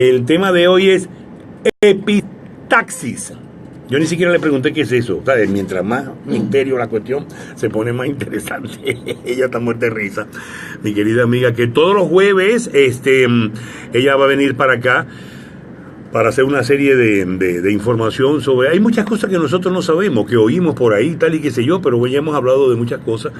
El tema de hoy es epistaxis. Yo ni siquiera le pregunté qué es eso. ¿Sabes? Mientras más misterio la cuestión, se pone más interesante. Ella está muerta de risa. Mi querida amiga, que todos los jueves ella va a venir para acá para hacer una serie de información sobre... Hay muchas cosas que nosotros no sabemos, que oímos por ahí, tal y qué sé yo, pero hoy ya hemos hablado de muchas cosas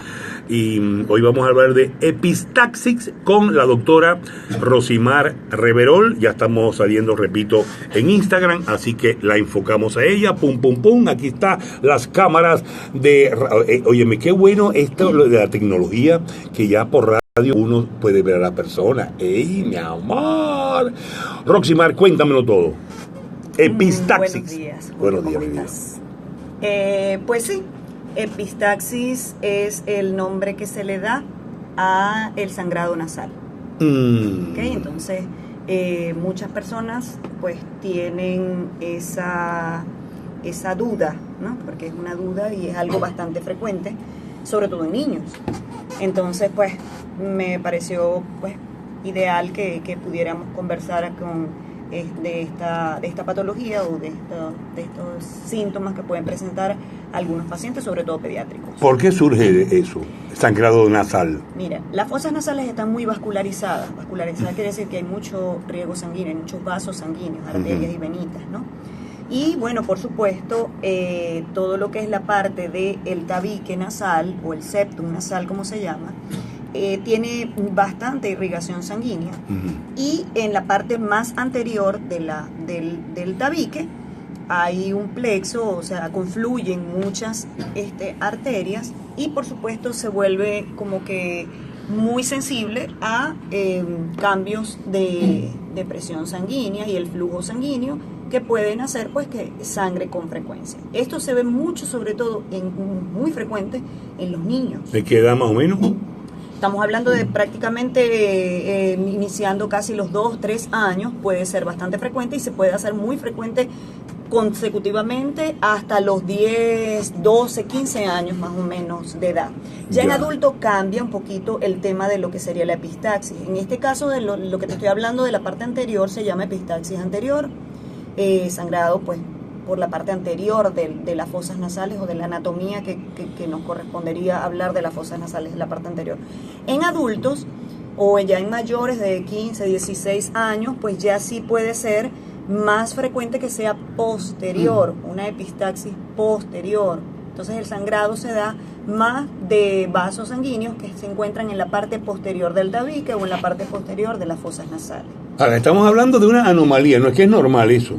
y hoy vamos a hablar de epistaxis con la doctora Rosimar Reverol. Ya estamos saliendo, repito, en Instagram, así que la enfocamos a ella, pum, pum, pum, aquí está las cámaras de... óyeme, qué bueno esto de la tecnología, que ya por radio uno puede ver a la persona. ¡Ey, mi amor! Roximar, cuéntamelo todo. Epistaxis. Buenos días. Buenos ¿Cómo días, mi vida. estás? Pues sí, epistaxis es el nombre que se le da a el sangrado nasal. ¿Okay? Entonces, muchas personas pues tienen esa duda, ¿no? Porque es una duda y es algo bastante frecuente, sobre todo en niños. Entonces, pues, me pareció pues ideal que pudiéramos conversar de esta patología o de estos síntomas que pueden presentar algunos pacientes, sobre todo pediátricos. ¿Por qué surge eso, sangrado nasal? Mira, las fosas nasales están muy vascularizadas. Vascularizada quiere decir que hay mucho riego sanguíneo, hay muchos vasos sanguíneos, arterias y venitas, ¿no? Y bueno, por supuesto, todo lo que es la parte del tabique nasal o el septum nasal, como se llama, tiene bastante irrigación sanguínea. Y en la parte más anterior del tabique hay un plexo, o sea, confluyen muchas arterias y por supuesto se vuelve como que muy sensible a cambios de presión sanguínea y el flujo sanguíneo, que pueden hacer pues que sangre con frecuencia. Esto se ve mucho, sobre todo, muy frecuente en los niños. ¿De qué edad más o menos? Estamos hablando de prácticamente iniciando casi los 2-3 años, puede ser bastante frecuente y se puede hacer muy frecuente consecutivamente hasta los 10, 12, 15 años más o menos de edad. Ya en adulto cambia un poquito el tema de lo que sería la epistaxis. En este caso, de lo que te estoy hablando de la parte anterior, se llama epistaxis anterior. Sangrado pues por la parte anterior de las fosas nasales o de la anatomía que nos correspondería hablar de las fosas nasales de la parte anterior. En adultos o ya en mayores de 15, 16 años, pues ya sí puede ser más frecuente que sea posterior, una epistaxis posterior. Entonces el sangrado se da más de vasos sanguíneos que se encuentran en la parte posterior del tabique o en la parte posterior de las fosas nasales. Ahora, estamos hablando de una anomalía, no es que es normal eso.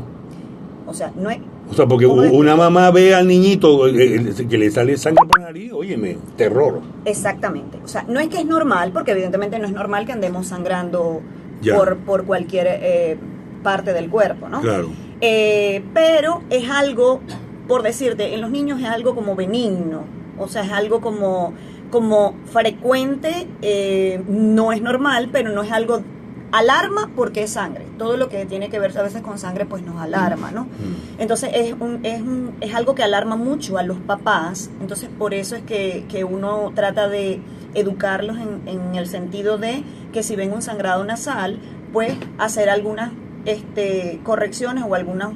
O sea, no es... O sea, porque una mamá ve al niñito que le sale sangre por la nariz, óyeme, terror. Exactamente. O sea, no es que es normal, porque evidentemente no es normal que andemos sangrando por cualquier parte del cuerpo, ¿no? Claro. Pero es algo, por decirte, en los niños es algo como benigno. O sea, es algo como frecuente, no es normal, pero no es algo... Alarma porque es sangre. Todo lo que tiene que ver a veces con sangre pues nos alarma, ¿no? Entonces es algo que alarma mucho a los papás. Entonces por eso es que uno trata de educarlos en el sentido de que si ven un sangrado nasal, pues hacer algunas correcciones o algunas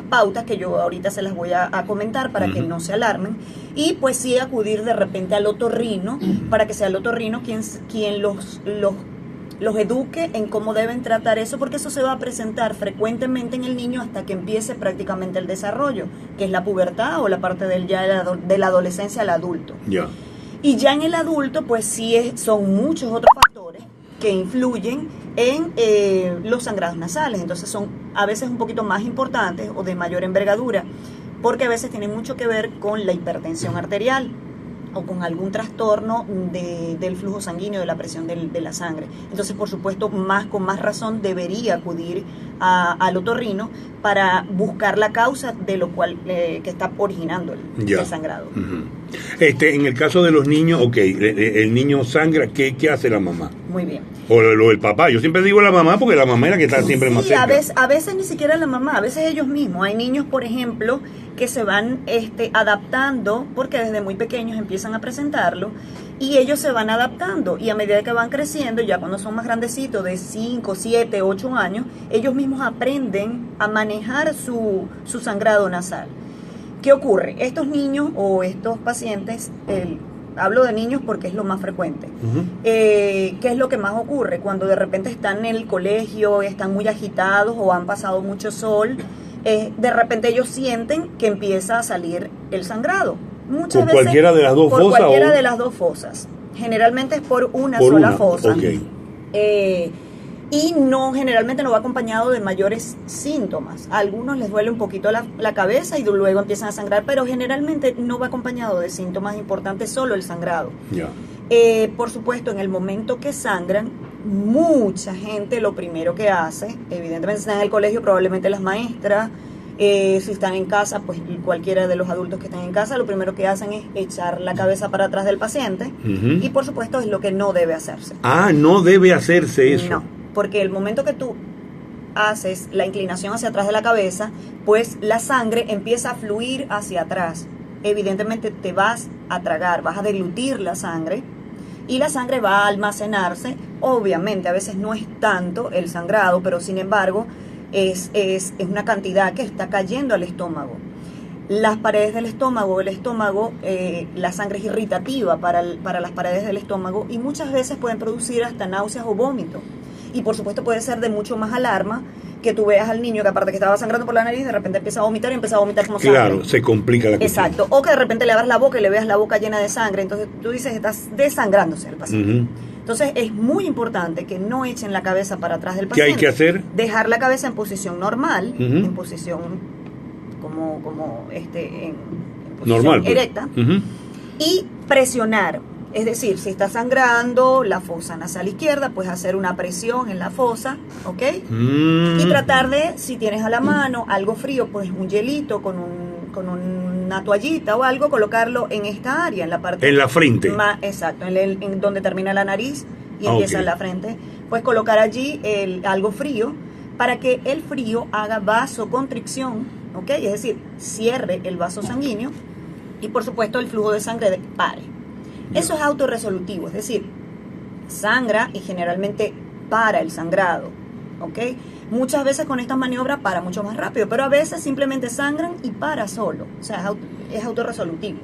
pautas que yo ahorita se las voy a comentar para que no se alarmen, y pues sí acudir de repente al otorrino para que sea el otorrino quien los eduque en cómo deben tratar eso, porque eso se va a presentar frecuentemente en el niño hasta que empiece prácticamente el desarrollo, que es la pubertad o la parte de la adolescencia al adulto. Y ya en el adulto, pues sí son muchos otros factores que influyen en los sangrados nasales. Entonces son a veces un poquito más importantes o de mayor envergadura, porque a veces tienen mucho que ver con la hipertensión arterial o con algún trastorno del flujo sanguíneo, de la presión de la sangre. Entonces, por supuesto, con más razón debería acudir al otorrino para buscar la causa de lo cual que está originando el sangrado. En el caso de los niños, ok, el niño sangra, ¿qué hace la mamá? Muy bien. O lo del papá. Yo siempre digo la mamá porque la mamá es la que está siempre más cerca. A veces ni siquiera la mamá, a veces ellos mismos. Hay niños, por ejemplo, que se van adaptando porque desde muy pequeños empiezan a presentarlo y ellos se van adaptando y a medida que van creciendo, ya cuando son más grandecitos, de 5, 7, 8 años, ellos mismos aprenden a manejar su sangrado nasal. ¿Qué ocurre? Estos niños o estos pacientes, hablo de niños porque es lo más frecuente. ¿Qué es lo que más ocurre? Cuando de repente están en el colegio, están muy agitados o han pasado mucho sol, de repente ellos sienten que empieza a salir el sangrado. Muchas veces cualquiera de las dos fosas. Por cualquiera de las dos fosas. Generalmente es por una sola fosa. Okay. Y generalmente no va acompañado de mayores síntomas. A algunos les duele un poquito la cabeza y luego empiezan a sangrar, pero generalmente no va acompañado de síntomas importantes, solo el sangrado. Yeah. Por supuesto, en el momento que sangran, mucha gente lo primero que hace, evidentemente si están en el colegio, probablemente las maestras, si están en casa, pues cualquiera de los adultos que están en casa, lo primero que hacen es echar la cabeza para atrás del paciente y por supuesto es lo que no debe hacerse. No debe hacerse eso. No, porque el momento que tú haces la inclinación hacia atrás de la cabeza, pues la sangre empieza a fluir hacia atrás. Evidentemente te vas a tragar, vas a deglutir la sangre y la sangre va a almacenarse. Obviamente a veces no es tanto el sangrado, pero sin embargo es una cantidad que está cayendo al estómago. Las paredes del estómago, la sangre es irritativa para las paredes del estómago y muchas veces pueden producir hasta náuseas o vómito. Y por supuesto puede ser de mucho más alarma que tú veas al niño que aparte que estaba sangrando por la nariz, de repente empieza a vomitar y empieza a vomitar como sangre. Claro, se complica la cuestión. Exacto, o que de repente le abras la boca y le veas la boca llena de sangre, entonces tú dices, estás desangrándose el paciente. Entonces es muy importante que no echen la cabeza para atrás del paciente. ¿Qué hay que hacer? Dejar la cabeza en posición normal, en posición en posición normal, pues. Erecta, y presionar. Es decir, si está sangrando la fosa nasal izquierda, pues hacer una presión en la fosa, ¿ok? Y tratar de, si tienes a la mano algo frío, pues un hielito con una toallita o algo, colocarlo en esta área, en la parte... En la frente. Exacto, en donde termina la nariz y empieza en la frente. Pues colocar allí algo frío para que el frío haga vasoconstricción, ¿ok? Es decir, cierre el vaso sanguíneo y por supuesto el flujo de sangre pare. Eso es autorresolutivo, es decir, sangra y generalmente para el sangrado, ¿ok? Muchas veces con estas maniobras para mucho más rápido, pero a veces simplemente sangran y para solo, o sea, es autorresolutivo.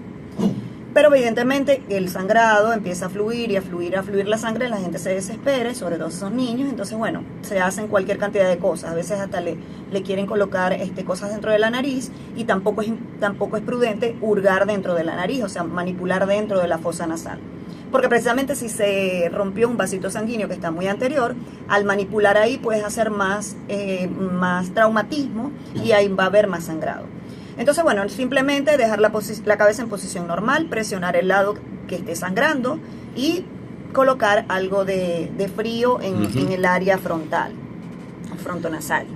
Pero evidentemente el sangrado empieza a fluir y a fluir la sangre, la gente se desespera, sobre todo si son niños, entonces bueno, se hacen cualquier cantidad de cosas, a veces hasta le quieren colocar cosas dentro de la nariz y tampoco es prudente hurgar dentro de la nariz, o sea, manipular dentro de la fosa nasal. Porque precisamente si se rompió un vasito sanguíneo que está muy anterior, al manipular ahí puedes hacer más traumatismo y ahí va a haber más sangrado. Entonces, bueno, simplemente dejar la cabeza en posición normal, presionar el lado que esté sangrando y colocar algo de frío en el área frontal, frontonasal.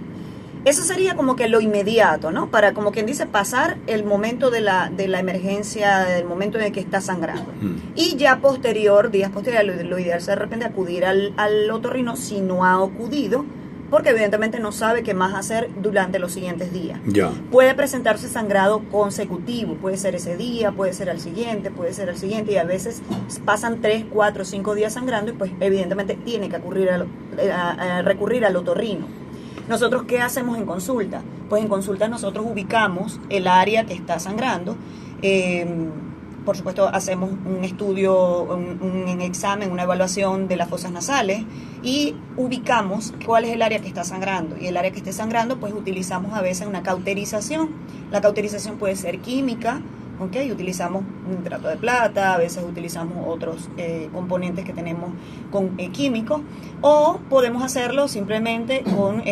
Eso sería como que lo inmediato, ¿no? Para, como quien dice, pasar el momento de la emergencia, el momento en el que está sangrando. Y ya días posteriores, lo ideal es de repente acudir al otorrino si no ha acudido, porque evidentemente no sabe qué más hacer durante los siguientes días. Ya. Puede presentarse sangrado consecutivo, puede ser ese día, puede ser al siguiente, y a veces pasan 3, 4, 5 días sangrando y pues evidentemente tiene que recurrir al otorrino. ¿Nosotros qué hacemos en consulta? Pues en consulta nosotros ubicamos el área que está sangrando. Por supuesto, hacemos un estudio, un examen, una evaluación de las fosas nasales y ubicamos cuál es el área que está sangrando. Y el área que esté sangrando, pues utilizamos a veces una cauterización. La cauterización puede ser química, ¿ok? Utilizamos nitrato de plata, a veces utilizamos otros componentes que tenemos con químicos, o podemos hacerlo simplemente con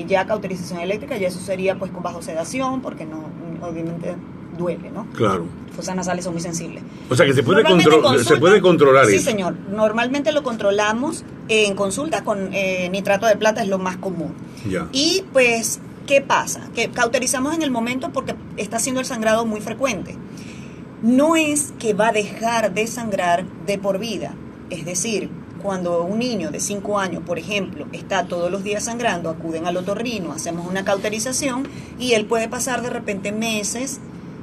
ya cauterización eléctrica, y eso sería pues con bajo sedación, porque no, obviamente duele, ¿no? Claro. Fosas nasales son muy sensibles. O sea que se puede controlar sí, eso. Sí, señor. Normalmente lo controlamos en consulta con nitrato de plata, es lo más común. Ya. Y pues, ¿qué pasa? Que cauterizamos en el momento porque está siendo el sangrado muy frecuente. no es que va a dejar de sangrar de por vida. Es decir, cuando un niño de 5 años, por ejemplo, está todos los días sangrando, acuden al otorrino, hacemos una cauterización y él puede pasar de repente meses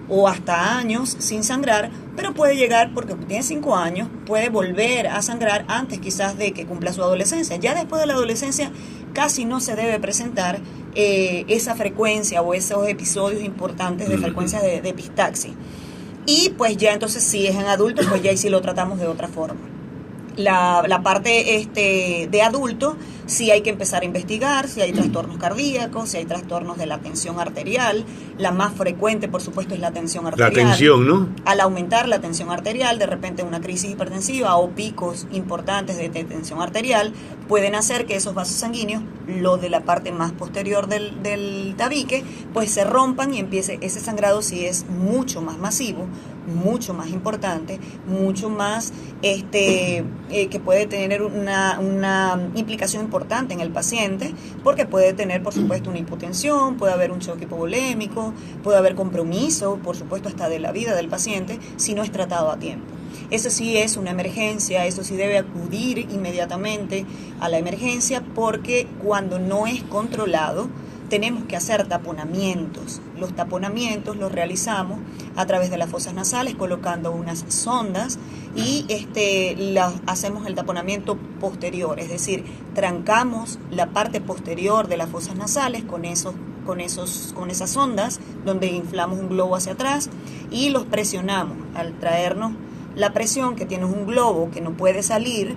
o hasta años sin sangrar, pero puede llegar, porque tiene 5 años, puede volver a sangrar antes quizás de que cumpla su adolescencia. Ya después de la adolescencia casi no se debe presentar esa frecuencia o esos episodios importantes de frecuencia de epistaxis. Y pues ya entonces si es en adultos, pues ya ahí sí lo tratamos de otra forma. La parte de adulto, sí hay que empezar a investigar si hay trastornos cardíacos, si hay trastornos de la tensión arterial. La más frecuente, por supuesto, es la tensión arterial. La tensión, ¿no? Al aumentar la tensión arterial, de repente una crisis hipertensiva o picos importantes de tensión arterial pueden hacer que esos vasos sanguíneos, los de la parte más posterior del tabique, pues se rompan y empiece ese sangrado, si es mucho más masivo, mucho más importante, mucho más que puede tener una implicación importante en el paciente, porque puede tener, por supuesto, una hipotensión, puede haber un choque hipovolémico, puede haber compromiso, por supuesto, hasta de la vida del paciente, si no es tratado a tiempo. Eso sí es una emergencia, eso sí debe acudir inmediatamente a la emergencia, porque cuando no es controlado, tenemos que hacer taponamientos. Los taponamientos los realizamos a través de las fosas nasales, colocando unas sondas y hacemos el taponamiento posterior, es decir, trancamos la parte posterior de las fosas nasales con esas sondas, donde inflamos un globo hacia atrás y los presionamos. Al traernos la presión, que tienes un globo que no puede salir,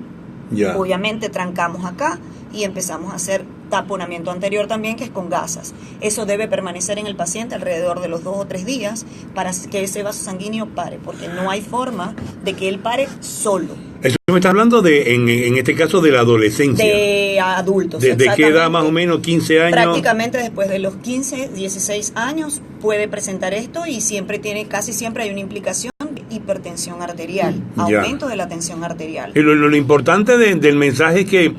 obviamente trancamos acá y empezamos a hacer taponamiento anterior también, que es con gasas. Eso debe permanecer en el paciente alrededor de los 2 o 3 días para que ese vaso sanguíneo pare, porque no hay forma de que él pare solo. Eso me está hablando en este caso de la adolescencia. De adultos. ¿De qué edad más o menos? 15 años. Prácticamente después de los 15, 16 años puede presentar esto, y casi siempre hay una implicación de hipertensión arterial, aumento de la tensión arterial. Y lo importante del mensaje es que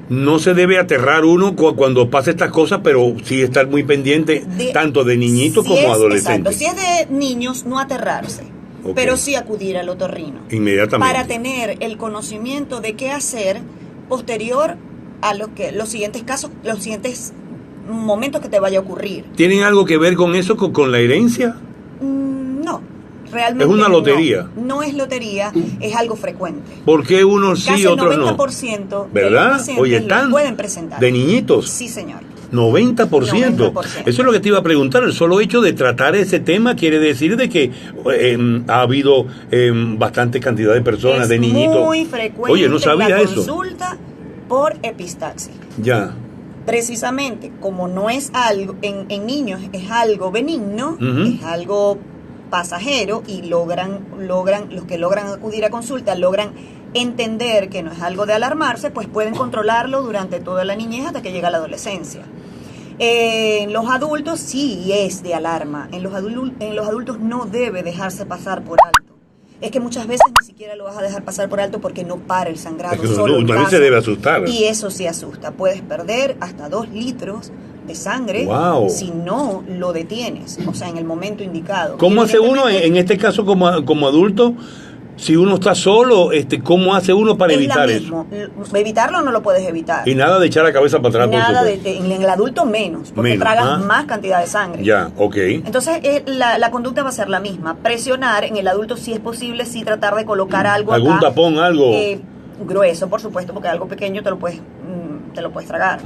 no se debe aterrar uno cuando pasa estas cosas, pero sí estar muy pendiente tanto de niñitos como adolescentes. Exacto. Si es de niños, no aterrarse, pero sí acudir al otorrino. Inmediatamente. Para tener el conocimiento de qué hacer posterior a los siguientes casos, los siguientes momentos que te vaya a ocurrir. ¿Tienen algo que ver con eso, con la herencia? No. Realmente es una lotería. No es lotería, es algo frecuente. ¿Por qué unos sí, otros no? Casi el 90% ¿verdad? de los pacientes Oye, ¿están pueden presentar. ¿De niñitos? Sí, señor. 90%. 90%. Eso es lo que te iba a preguntar. El solo hecho de tratar ese tema quiere decir de que ha habido bastante cantidad de personas, de niñitos. Es muy frecuente. Oye, no sabía la eso. Consulta por epistaxis. Ya. Precisamente, como no es algo, en niños es algo benigno, es algo pasajero, y los que logran acudir a consulta logran entender que no es algo de alarmarse, pues pueden controlarlo durante toda la niñez hasta que llega la adolescencia. En los adultos sí es de alarma. En los adultos no debe dejarse pasar por alto. Es que muchas veces ni siquiera lo vas a dejar pasar por alto porque no para el sangrado. También se debe asustar. Y eso sí asusta. Puedes perder hasta 2 litros de sangre si no lo detienes, o sea, en el momento indicado. ¿Cómo hace uno, en este caso como adulto, si uno está solo, cómo hace uno para evitar eso? Evitarlo no lo puedes evitar. Y nada de echar la cabeza para atrás. Nada en el adulto menos, porque tragas más cantidad de sangre. Ya, ok. Entonces la conducta va a ser la misma. Presionar en el adulto, si es posible, sí tratar de colocar algo ¿algún acá, tapón, algo? Grueso, por supuesto, porque algo pequeño te lo puedes tragar.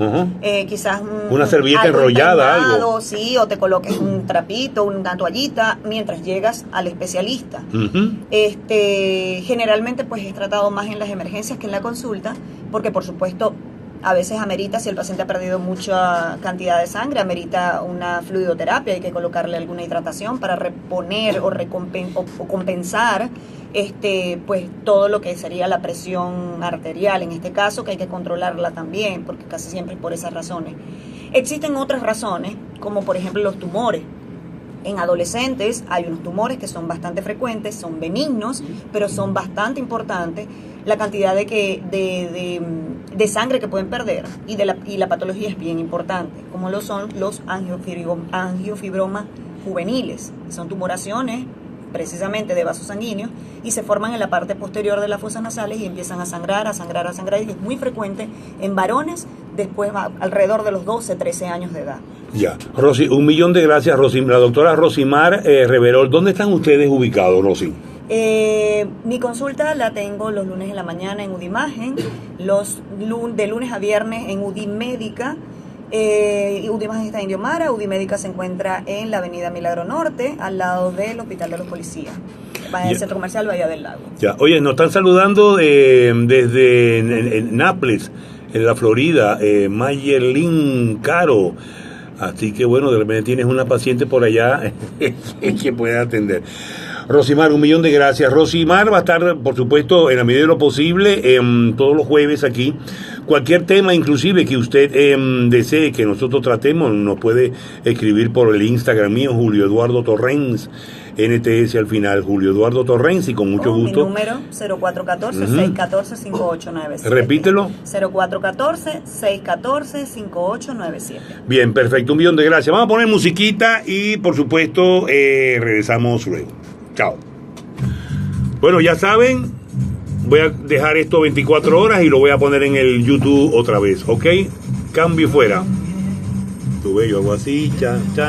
Quizás una servilleta enrollada, algo. Sí, o te coloques un trapito, una toallita, mientras llegas al especialista. Generalmente pues es tratado más en las emergencias que en la consulta, porque por supuesto a veces amerita, si el paciente ha perdido mucha cantidad de sangre, amerita una fluidoterapia, hay que colocarle alguna hidratación para reponer o compensar pues todo lo que sería la presión arterial, en este caso, que hay que controlarla también, porque casi siempre es por esas razones. Existen otras razones, como por ejemplo los tumores. En adolescentes hay unos tumores que son bastante frecuentes, son benignos, pero son bastante importantes la cantidad de sangre que pueden perder, y la patología es bien importante, como lo son los angiofibromas juveniles. Son tumoraciones precisamente de vasos sanguíneos y se forman en la parte posterior de las fosas nasales y empiezan a sangrar, y es muy frecuente en varones después alrededor de los 12, 13 años de edad. Ya, Rosy, 1.000.000 de gracias, Rosy. La doctora Rosimar Reverol, ¿dónde están ustedes ubicados, Rosy? Mi consulta la tengo los lunes en la mañana en Udimagen, de lunes a viernes en Udimédica. Udimagen está en Indiomara, Udimédica se encuentra en la avenida Milagro Norte, al lado del Hospital de los Policías, en el Centro Comercial Bahía del Lago. Ya, oye, nos están saludando desde en Nápoles, en la Florida, Mayerlin Caro. Así que bueno, de repente tienes una paciente por allá que puede atender. Rosimar, 1.000.000 de gracias. Rosimar va a estar, por supuesto, en la medida de lo posible, todos los jueves aquí. Cualquier tema, inclusive, que usted desee que nosotros tratemos, nos puede escribir por el Instagram mío, Julio Eduardo Torrens, NTS al final, Julio Eduardo Torrens, y con mucho gusto. Mi número, 0414-614-5897. Repítelo. 0414-614-5897. Bien, perfecto, 1.000.000 de gracias. Vamos a poner musiquita y, por supuesto, regresamos luego. Chao. Bueno, ya saben, voy a dejar esto 24 horas y lo voy a poner en el YouTube otra vez, ¿ok? Cambio y fuera. Tuve yo hago así, cha, cha.